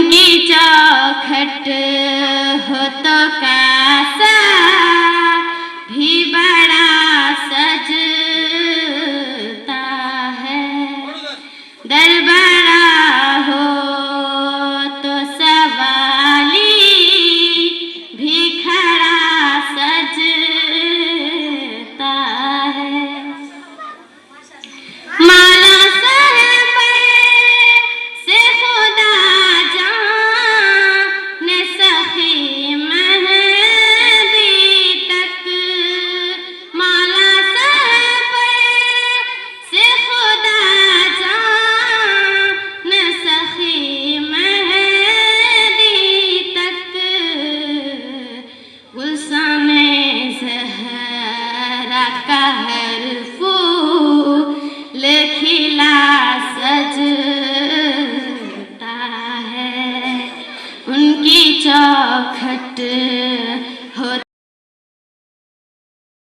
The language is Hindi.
उनकी चौखट हो तो कैसा भी बड़ा सजता है, दरबारा हो तो सवाली भी खड़ा सजता है। माला सर पर से खुदा जाने सखी मेहंदी तक, माला सर पर से खुदा जाने सखी मेहंदी तक, गुलशाने ज़हरा का हर फूल खिला सजता है, उनकी चौखट